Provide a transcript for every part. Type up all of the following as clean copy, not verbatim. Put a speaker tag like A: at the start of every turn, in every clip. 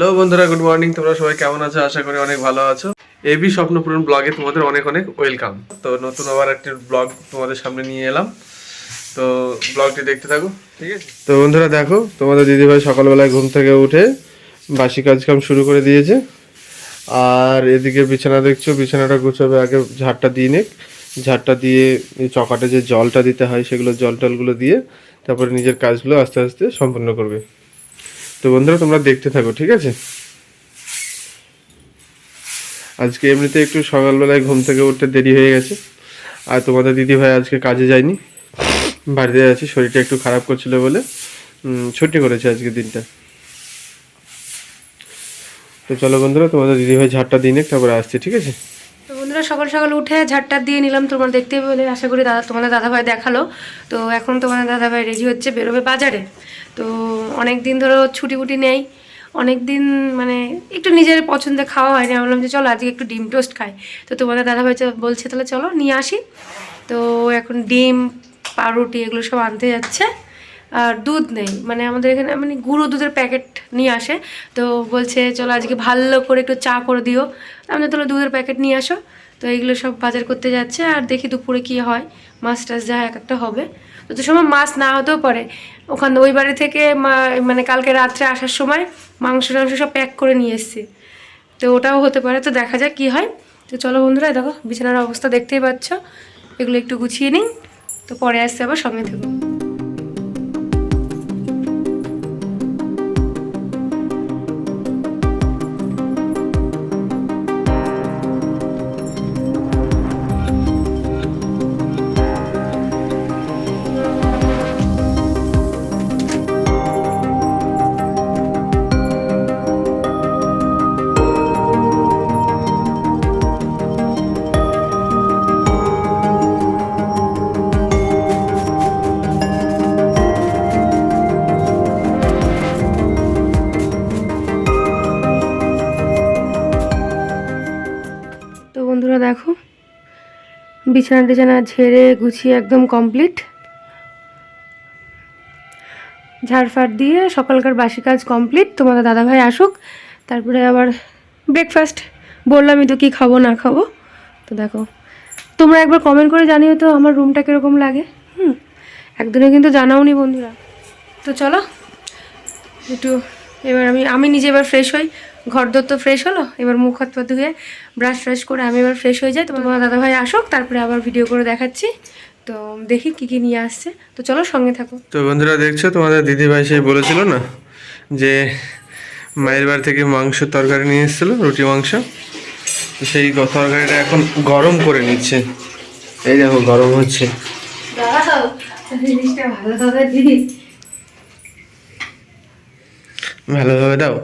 A: Hello বন্ধুরা, good morning. তোমরা সবাই কেমন আছো? আশা করি অনেক ভালো আছো। এবি স্বপ্নপূরণ ব্লগে তোমাদের অনেক অনেক ওয়েলকাম। তো নতুন আবার একটা ব্লগ তোমাদের সামনে নিয়ে এলাম, তো ব্লগটি দেখতে থাকো, ঠিক আছে? তো বন্ধুরা দেখো, তোমাদের দিদিভাই সকালবেলায় ঘুম থেকে উঠে বাসি কাজকাম শুরু করে দিয়েছে। আর এদিকে বিছানা দেখছো, বিছানাটা গুছাবে, আগে ঝাড়টা দিয়ে নিক। ঝাড়টা দিয়ে চকাটে যে জলটা দিতে হয় সেগুলো জল টলগুলো দিয়ে তারপরে নিজের কাজগুলো আস্তে আস্তে সম্পূর্ণ করবে। তো বন্ধুরা তোমরা দেখতে থাকো, ঠিক আছে? আজকে এমনিতে একটু সকালবেলায় ঘুম থেকে উঠতে দেরি হয়ে গেছে। আর তোমাদের দিদিভাই আজকে কাজে যায়নি, বাড়িতে আছি, শরীরটা একটু খারাপ করছিল বলে ছুটি করেছে আজকে দিনটা। তো চলো বন্ধুরা, তোমাদের দিদিভাই ঝাড়টা দিয়ে নিক, তারপরে আসছে, ঠিক আছে?
B: তো বন্ধুরা সকাল সকাল উঠে ঝাড়টা দিয়ে নিলাম, তোমরা দেখতে পেলে আশা করি। তোমাদের দাদাভাই দেখালো। তো এখন তোমাদের দাদাভাই রেডি হচ্ছে, বেরোবে বাজারে। তো অনেক দিন ধরো ছুটি ফুটি নেই, অনেক দিন মানে একটু নিজের পছন্দে খাওয়া হয়নি। আমি বললাম যে চলো আজকে একটু ডিম টোস্ট খাই। তো তোমাদের দাদাভাই বলছে তাহলে চলো নিয়ে আসি। তো এখন ডিম, পাউরুটি এগুলো সব আনতে যাচ্ছে। আর দুধ নেই, মানে আমাদের এখানে মানে গুঁড়ো দুধের প্যাকেট নিয়ে আসে। তো বলছে চলো আজকে ভালো করে একটু চা করে দিও। আমাদের তাহলে দুধের প্যাকেট নিয়ে আসো। তো এইগুলো সব বাজার করতে যাচ্ছে। আর দেখি দুপুরে কী হয়, মাছ টাছ যা এক একটা হবে। তো সময় মাছ না হতেও পারে। ওখানে ওই বাড়ি থেকে মানে কালকে রাত্রে আসার সময় মাংস টাংস সব প্যাক করে নিয়ে এসেছি। তো ওটাও হতে পারে, তো দেখা যাক কী হয়। তো চলো বন্ধুরা, দেখো বিছানার অবস্থা দেখতেই পাচ্ছ, এগুলো একটু গুছিয়ে নিই। তো পরে আসছে, আবার সঙ্গে থেকো। তো বন্ধুরা দেখো, বিছানা টিছানা ঝেড়ে গুছিয়ে একদম কমপ্লিট। ঝাড়ফাড় দিয়ে সকালকার বাসি কাজ কমপ্লিট। তোমাদের দাদাভাই আসুক, তারপরে আবার ব্রেকফাস্ট। বললামই তো কী খাবো না খাবো। তো দেখো, তোমরা একবার কমেন্ট করে জানিও তো আমার রুমটা কীরকম লাগে। একদিনে কিন্তু জানাওনি বন্ধুরা। তো চলো একটু, এবার আমি নিজে এবার ফ্রেশ হই। ঘর দর তো ফ্রেশ হলো, এবার মুখ হাত পা ধুয়ে ব্রাশ ফ্রাশ করে আমি এবার ফ্রেশ হয়ে যাই। তোমার দাদাভাই আসুক, তারপরে আবার ভিডিও করে দেখাচ্ছি। তো দেখি কী কী নিয়ে আসছে। তো চলো সঙ্গে থাকো।
A: তো বন্ধুরা দেখছো, তোমাদের দিদিভাই সেই বলেছিল না যে মায়ের বাড়ি থেকে মাংস তরকারি নিয়ে এসেছিলো, রুটি মাংস। তো সেই তরকারিটা এখন গরম করে নিচ্ছে। এই দেখো গরম হচ্ছে। ভালোভাবে দাও।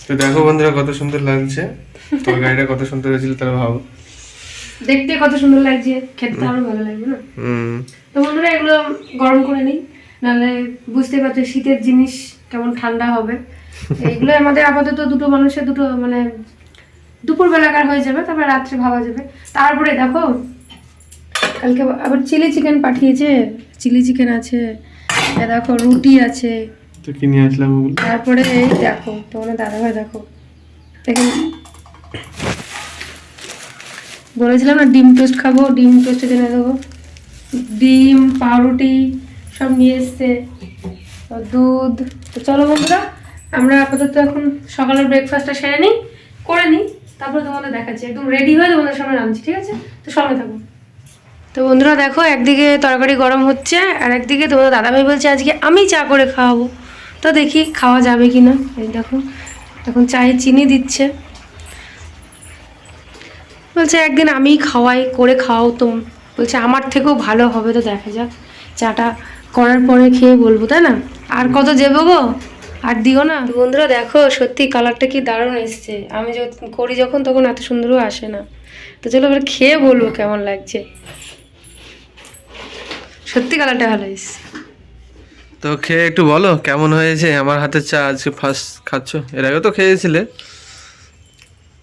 A: তো দেখো বন্ধুরা কত সুন্দর লাগছে, তরকারিটা কত সুন্দর হয়েছিল তারা ভাবো।
B: দেখতে কত সুন্দর লাগছে, খেতে আরো ভালো লাগবে না? তো বন্ধুরা এগুলো গরম করে নিই, নাহলে বুঝতে পারছো শীতের জিনিস কেমন ঠান্ডা হবে। এগুলো আমাদের আপাতত দুটো মানুষের দুটো মানে দুপুর বেলাকার হয়ে যাবে, তারপরে রাত্রে ভাবা যাবে। তারপরে দেখো কালকে আবার চিলি চিকেন পাঠিয়েছে, চিলি চিকেন আছে, দেখো রুটি আছে।
A: তো কি নিয়ে আসলাম ওগুলো?
B: তারপরে এই দেখো তোমার দাদাভাই দেখো, দেখেন বলেছিলাম না ডিম টোস্ট খাবো, ডিম টোস্টে কিনে দেবো। ডিম, পাউরুটি সব নিয়ে এসছে, দুধ। তো চলো বন্ধুরা, আমরা আপাতত এখন সকালের ব্রেকফাস্টটা সেরে নিই, করে নিই, তারপরে তোমাদের দেখাচ্ছি। একদম রেডি হয়ে তোমাদের সামনে নামছি, ঠিক আছে? তো সঙ্গে থাকো। তো বন্ধুরা দেখো, একদিকে তরকারি গরম হচ্ছে, আর একদিকে তোমাদের দাদাভাই বলছে আজকে আমি চা করে খাওয়াবো। তো দেখি খাওয়া যাবে কি না। এই দেখো এখন চায়ে চিনি দিচ্ছে, বলছে একদিন আমিই খাওয়াই, করে খাও তো, বলছে আমার থেকেও ভালো হবে। তো দেখা যাক, চাটা করার পরে খেয়ে বলবো, তাই না? আর কত দেবো গো, আর দিও না। বন্ধুরা দেখো সত্যি কালারটা কি দারুণ এসছে। আমি যখন করি যখন তখন এত সুন্দরও আসে না। তো চলো এবার খেয়ে বলবো কেমন লাগছে। সত্যি কালারটা ভালো এসছে।
A: তো খেয়ে একটু বলো কেমন হয়েছে আমার হাতের চা। আজকে ফার্স্ট খাচ্ছ, এর আগে তো খেয়েছিলে,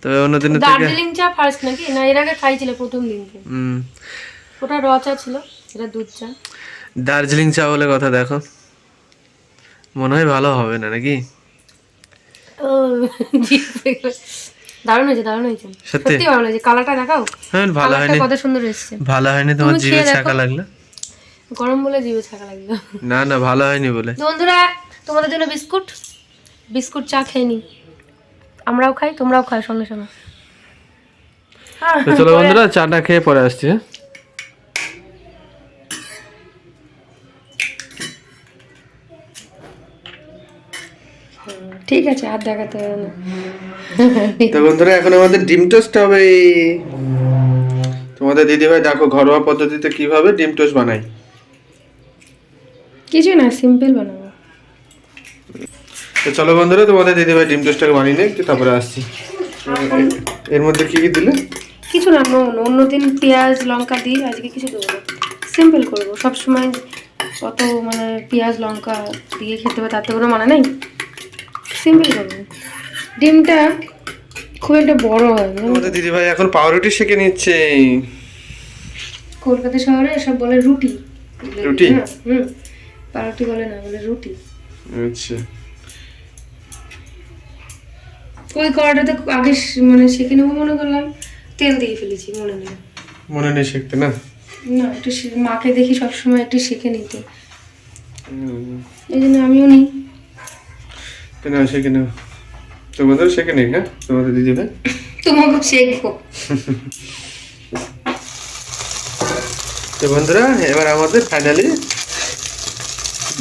A: তবে অন্যদিন থেকে।
B: দার্জিলিং চা ফার্স্ট নাকি? না এর আগে খাইছিলে প্রথম দিনকে? ওটা র চা ছিল, এটা দুধ চা।
A: দার্জিলিং চা বলে কথা, দেখো মনে হয় ভালো হবে না নাকি?
B: ও দারুণ হয়েছে, দারুণ হয়েছে,
A: সত্যি?
B: সত্যি ভালো হয়েছে। কালারটা দেখাও,
A: হ্যাঁ ভালো
B: কালারটা
A: হয়নি,
B: কত সুন্দর এসেছে।
A: ভালো হয়নি, তোমার
B: তুমি
A: জিভে
B: খেয়ে দেখো।
A: ছাকা লাগলো।
B: গরম বলে জিভে ছাকা লাগলো।
A: না না ভালো হয়নি বলে।
B: তো বন্ধুরা তোমাদের জন্য বিস্কুট, বিস্কুট চা খেয়ে নি, আমরাও খাই তোমরাও খাই সঙ্গে সঙ্গে।
A: তো চলো বন্ধুরা চাটা খেয়ে পরে আসছি। হ্যাঁ
B: ঠিক আছে, আর দেখাতে হবে না।
A: তো বন্ধুরা এখন আমাদের ডিম টোস্ট হবে। তোমাদের দিদিভাই দেখো ঘরোয়া পদ্ধতিতে কিভাবে ডিম টোস্ট বানাই।
B: কিছু না, সিম্পল বানাবো।
A: তো চলো বন্ধুরা তোমাদের দিদিভাই ডিম টোস্টটাকে বানিয়ে নেই, তারপরে আসছি। এর মধ্যে কি কি দিলে?
B: কিছু না, অন্য দিন পেঁয়াজ লঙ্কা দিই, আজকে কিছু দেবো না, সিম্পল করবো। সবসময় কত মানে পেঁয়াজ লঙ্কা দিয়ে খেতে হবে তার তো কোনো মানে নেই, সিম্পল করবো। ডিমটা খুব একটা বড় হয় না।
A: তোমাদের দিদিভাই এখন পাউরুটি সেঁকে নিচ্ছে।
B: কলকাতা শহরে এসব বলে রুটি।
A: রুটি?
B: হুম, পাউরুটি বলে না, বলে রুটি।
A: আচ্ছা
B: ওই কড়াটাতে আগে মানে সেঁকে নেবো মনে করলাম, তেল দিয়ে ফেলেছি, মনে নেই।
A: মনে নেই শিখতে না?
B: না, একটু মাকে দেখি সবসময় একটু শিখে নিতে, এই জন্য আমিও নিই।
A: না শিখে নাও। তো বন্ধুরা শিখে নেই। হ্যাঁ তোমাদের দিদিভাই
B: তোমাকে শেখবো।
A: তো বন্ধুরা এবার আমাদের ফাইনালি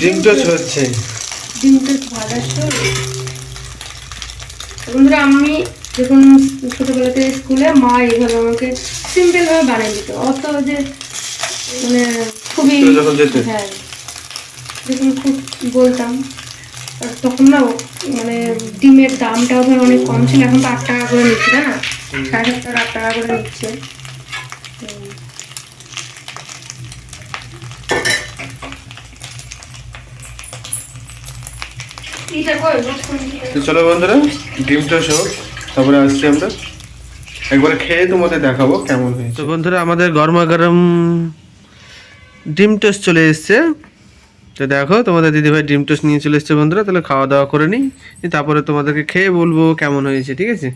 A: ডিম টোস্ট হচ্ছে।
B: ডিমটা ভালো আসছে। বন্ধুরা আমি যখন ছোটবেলাতে স্কুলে মা এইভাবে আমাকে সিম্পল ভাবে বানিয়ে দিত, অত যে মানে খুবই,
A: স্কুলে যখন যেতে?
B: হ্যাঁ যখন খুব বলতাম, আর তখন না মানে ডিমের দামটাও ধর অনেক কম ছিল, এখন তো 8 টাকা করে নিচ্ছে, তাই না? 7.5 টাকা 8 টাকা করে নিচ্ছে।
A: তো চলো বন্ধুরা ডিম টোস্ট হোক, তারপরে আসছি আমরা, একবার খেয়ে তোমাদের দেখাবো কেমন হয়েছে। তো বন্ধুরা আমাদের গরমা গরম ডিম টোস্ট চলে এসছে। তো দেখো তোমাদের দিদিভাই ডিম টোস্ট নিয়ে চলে এসছে বন্ধুরা, তাহলে খাওয়া দাওয়া করে নিই, তারপরে তোমাদেরকে খেয়ে বলবো কেমন হয়েছে, ঠিক আছে?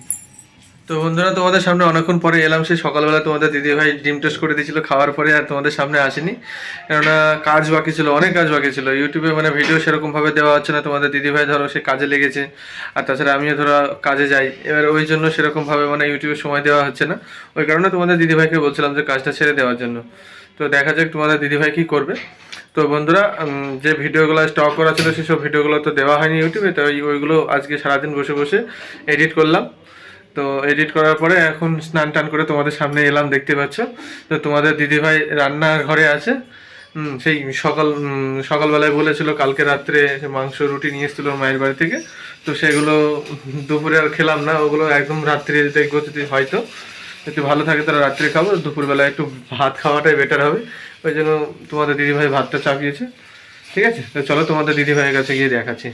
A: তো বন্ধুরা তোমাদের সামনে অনেকক্ষণ পরে এলাম। সেই সকালবেলা তোমাদের দিদিভাই ডিম টোস্ট করে দিয়েছিল খাওয়ার পরে, আর তোমাদের সামনে আসেনি, কেননা কাজ বাকি ছিল, অনেক কাজ বাকি ছিল। ইউটিউবে মানে ভিডিও সেরকমভাবে দেওয়া হচ্ছে না, তোমাদের দিদিভাই ধরো সে কাজে লেগেছে, আর তাছাড়া আমিও ধরো কাজে যাই, এবার ওই জন্য সেরকমভাবে মানে ইউটিউবে সময় দেওয়া হচ্ছে না। ওই কারণে তোমাদের দিদিভাইকে বলছিলাম যে কাজটা ছেড়ে দেওয়ার জন্য। তো দেখা যাক তোমাদের দিদিভাই কী করবে। তো বন্ধুরা যে ভিডিওগুলো স্টক করা ছিল সেসব ভিডিওগুলো তো দেওয়া হয়নি ইউটিউবে, তো ওইগুলো আজকে সারাদিন বসে বসে এডিট করলাম। তো এডিট করার পরে এখন স্নান টান করে তোমাদের সামনে এলাম, দেখতে পাচ্ছ। তো তোমাদের দিদিভাই রান্নার ঘরে আছে। সেই সকালবেলায় বলেছিল কালকে রাত্রে মাংস রুটি নিয়ে এসেছিল মায়ের বাড়ি থেকে, তো সেগুলো দুপুরে আর খেলাম না, ওগুলো একদম রাত্রে দেখবো যদি হয়তো একটু ভালো থাকে তাহলে রাত্রে খাবো, দুপুরবেলায় একটু ভাত খাওয়াটাই বেটার হবে, ওই জন্য তোমাদের দিদিভাই ভাতটা চাপিয়েছে। ঠিক আছে, তো চলো তোমাদের দিদিভাইয়ের কাছে গিয়ে দেখাচ্ছি।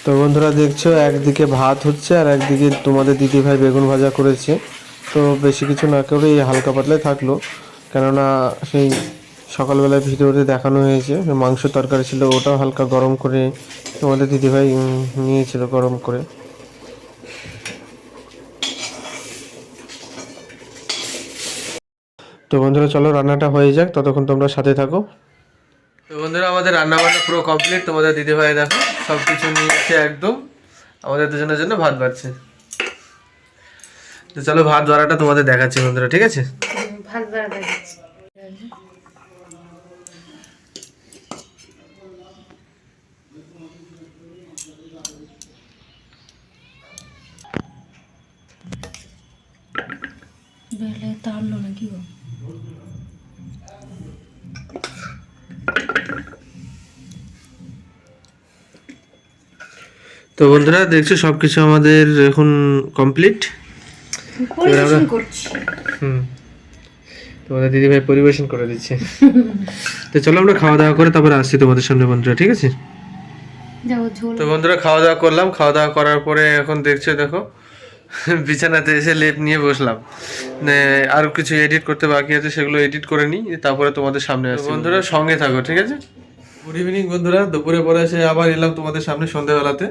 A: তো বন্ধুরা দেখছো একদিকে ভাত হচ্ছে আর একদিকে তোমাদের দিদিভাই বেগুন ভাজা করেছে। তো বেশি কিছু না করে এই হালকা পাতলাই থাকলো, কেননা সেই সকালবেলায় ভিডিওতে দেখানো হয়েছে মাংস তরকারি ছিল, ওটাও হালকা গরম করে তোমাদের দিদিভাই নিয়েছিল গরম করে। তো বন্ধুরা চলো রান্নাটা হয়ে যাক, ততক্ষণ তোমরা সাথে থাকো। তো বন্ধুরা আমাদের রান্না বান্না পুরো কমপ্লিট। তোমাদের দিদিভাই দেখো সব কিছু নিয়েছে একদম, আমাদের দুজনের জন্য ভাত বাড়ছে। তো চলো ভাত বাড়াটা তোমাদের দেখাচ্ছি বন্ধুরা, ঠিক আছে?
B: ভাত বাড়া দেখাচ্ছি। বেলে তাড়লো নাকি গো?
A: তো বন্ধুরা দেখছো সবকিছু আমাদের এখন কমপ্লিট।
B: পরিবেশন করছি।
A: তোমাদের দিদিভাই পরিবেশন করে দিচ্ছে। তো চলো আমরা খাওয়া দাওয়া করে তারপরে আসছি তোমাদের সামনে বন্ধুরা, ঠিক আছে?
B: যাও ঝোল।
A: তো বন্ধুরা খাওয়া দাওয়া করলাম, খাওয়া দাওয়া করার পরে এখন দেখছো দেখো বিছানাতে এসে লেপ নিয়ে বসলাম। আর কিছু এডিট করতে বাকি আছে, সেগুলো এডিট করে নিই, তারপরে তোমাদের সামনে আসছি। বন্ধুরা সঙ্গে থাকো, ঠিক আছে? গুড ইভিনিং বন্ধুরা, দুপুরে পরে এসে আবার এলাম তোমাদের সামনে সন্ধ্যাবেলাতে।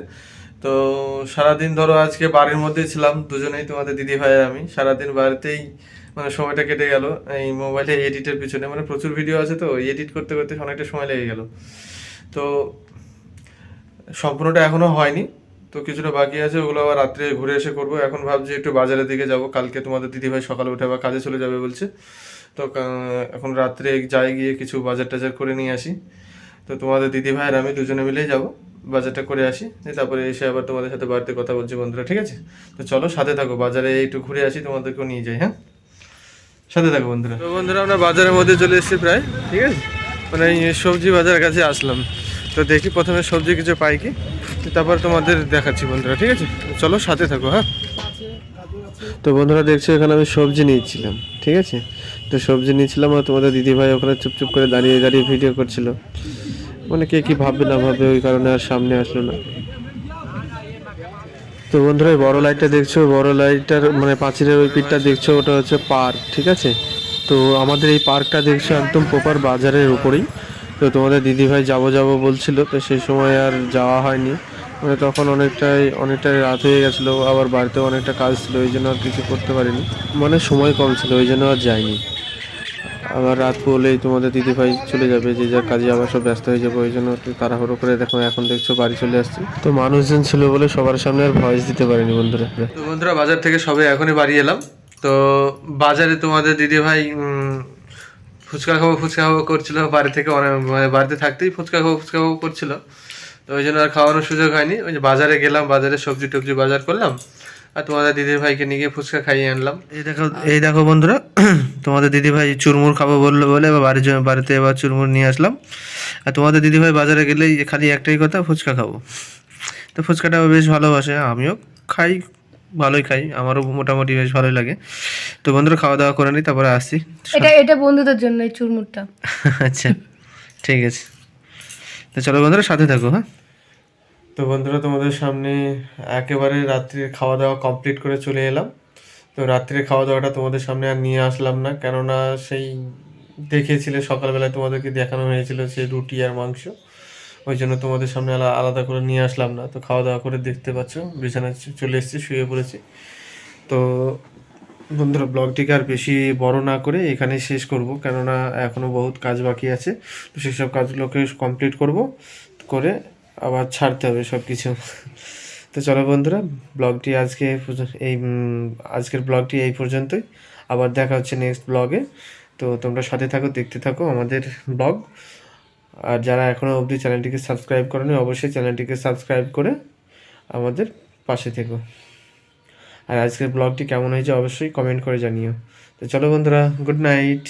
A: তো সারাদিন ধরো আজকে বাড়ির মধ্যেই ছিলাম, দুজনেই, তোমাদের দিদি ভাই আর আমি। সারাদিন বাড়িতেই মানে সময়টা কেটে গেল এই মোবাইলে এডিটের পিছনে। মানে প্রচুর ভিডিও আছে, তো এডিট করতে করতে অনেকটা সময় লেগে গেল। তো সম্পূর্ণটা এখনো হয়নি, তো কিছুটা বাকি আছে, ওগুলো আবার রাত্রে ঘুরে এসে করবো। এখন ভাবছি একটু বাজারের দিকে যাব, কালকে তোমাদের দিদিভাই সকালে উঠে আবার কাজে চলে যাবে বলছে। তো এখন রাত্রে যাই, গিয়ে কিছু বাজার টাজার করে নিয়ে আসি। তো তোমাদের দিদিভাই আর আমি দুজনে মিলেই যাব, বাজারটা করে আসি, দিয়ে তারপরে এসে আবার তোমাদের সাথে বাড়িতে কথা বলছি বন্ধুরা, ঠিক আছে? তো চলো সাথে থাকো, বাজারে একটু ঘুরে আসি, তোমাদেরকেও নিয়ে যাই। হ্যাঁ, সাথে থাকো বন্ধুরা। তো বন্ধুরা আমরা বাজারের মধ্যে চলে এসেছি প্রায়, ঠিক আছে? মানে এই সবজি বাজারের কাছে আসলাম। তো দেখি প্রথমে সবজি কিছু পাই কি, তারপর তোমাদের দেখাচ্ছি বন্ধুরা, ঠিক আছে? চলো সাথে থাকো। হ্যাঁ, তো বন্ধুরা দেখছো এখানে আমি সবজি নিয়েছিলাম, ঠিক আছে? তো সবজি নিয়েছিলাম আর তোমাদের দিদিভাই ওখানে চুপচুপ করে দাঁড়িয়ে দাঁড়িয়ে ভিডিও করছিল। মানে কে কি ভাববে না ভাববে, ওই কারণে আর সামনে আসলো না। তো বন্ধুরা এই বড় লাইটটা দেখছো, বড় লাইটটার মানে পাঁচিলের ওই পিঠটা দেখছো, ওটা হচ্ছে পার্ক, ঠিক আছে? তো আমাদের এই পার্কটা দেখছো একদম প্রপার বাজারের উপরেই। তো তোমাদের দিদিভাই যাবো যাবো বলছিল, তো সেই সময় আর যাওয়া হয়নি। মানে তখন অনেকটাই রাত হয়ে গেছিলো, আবার বাড়িতেও অনেকটা কাজ ছিল, ওই জন্য আর কিছু করতে পারিনি। মানে সময় কম ছিল, ওই জন্য আর যাইনি। আবার রাত পড়লেই তোমাদের দিদিভাই চলে যাবে, যে যার কাজে আবার সব ব্যস্ত হয়ে যাবে, ওই জন্য একটু তাড়াহুড়ো করে দেখো এখন দেখছো বাড়ি চলে আসছি। তো মানুষজন ছিল বলে সবার সামনে আর ভয়েস দিতে পারিনি বন্ধুরা। তো বন্ধুরা বাজার থেকে সবে এখনই বাড়ি এলাম। তো বাজারে তোমাদের দিদিভাই ফুচকা খাবো করছিল, বাড়ি থেকে অনেক মানে বাড়িতে থাকতেই ফুচকা খাবো করছিল। তো ওই জন্য আর খাওয়ানোর সুযোগ হয়নি। ওই যে বাজারে গেলাম, বাজারে সবজি টবজি বাজার করলাম, আর তোমাদের দিদির ভাইকে নিয়ে গিয়ে ফুচকা খাইয়ে আনলাম। এই দেখো বন্ধুরা, তোমাদের দিদিভাই চুরমুর খাবো বললো বলে এবার বাড়িতে এবার চুরমুর নিয়ে আসলাম। আর তোমাদের দিদিভাই বাজারে গেলেই খালি একটাই কথা, ফুচকা খাবো। তো ফুচকাটাও বেশ ভালোবাসে, আমিও খাই, ভালোই খাই, আমারও মোটামুটি বেশ ভালোই লাগে। তো বন্ধুরা খাওয়া দাওয়া করে নিই, তারপরে আসছি।
B: এটা বন্ধুদের জন্য এই চুরমুরটা।
A: আচ্ছা, ঠিক আছে। তো চলো বন্ধুরা সাথে থাকো। হ্যাঁ, তো বন্ধুরা তোমাদের সামনে একেবারে রাত্রির খাওয়া দাওয়া কমপ্লিট করে চলে এলাম। তো রাত্রে খাওয়া দাওয়াটা তোমাদের সামনে আর নিয়ে আসলাম না, কেননা সেই দেখিয়েছিলে সকালবেলায়, তোমাদেরকে দেখানো হয়েছিল সেই রুটি আর মাংস, ওই জন্য তোমাদের সামনে আলাদা করে নিয়ে আসলাম না। তো খাওয়া দাওয়া করে দেখতে পাচ্ছ বিছানায় চলে এসেছি, শুয়ে পড়েছি। তো বন্ধুরা ব্লগটিকে আর বেশি বড় না করে এখানে শেষ করব, কেননা এখনও বহুত কাজ বাকি আছে। তো সেসব কাজগুলোকে কমপ্লিট করে আবার ছাড়তে হবে সব কিছু। তো চলো বন্ধুরা, ব্লগটি আজকের ব্লগটি এই পর্যন্তই। আবার দেখা হচ্ছে নেক্সট ব্লগে। তো তোমরা সাথে থাকো, দেখতে থাকো আমাদের ব্লগ। আর যারা এখনও অবধি চ্যানেলটিকে সাবস্ক্রাইব করেনি, অবশ্যই চ্যানেলটিকে সাবস্ক্রাইব করে আমাদের পাশে থেকো। আর আজকের ব্লগটি কেমন হয়েছে অবশ্যই কমেন্ট করে জানিও। তো চলো বন্ধুরা, গুড নাইট।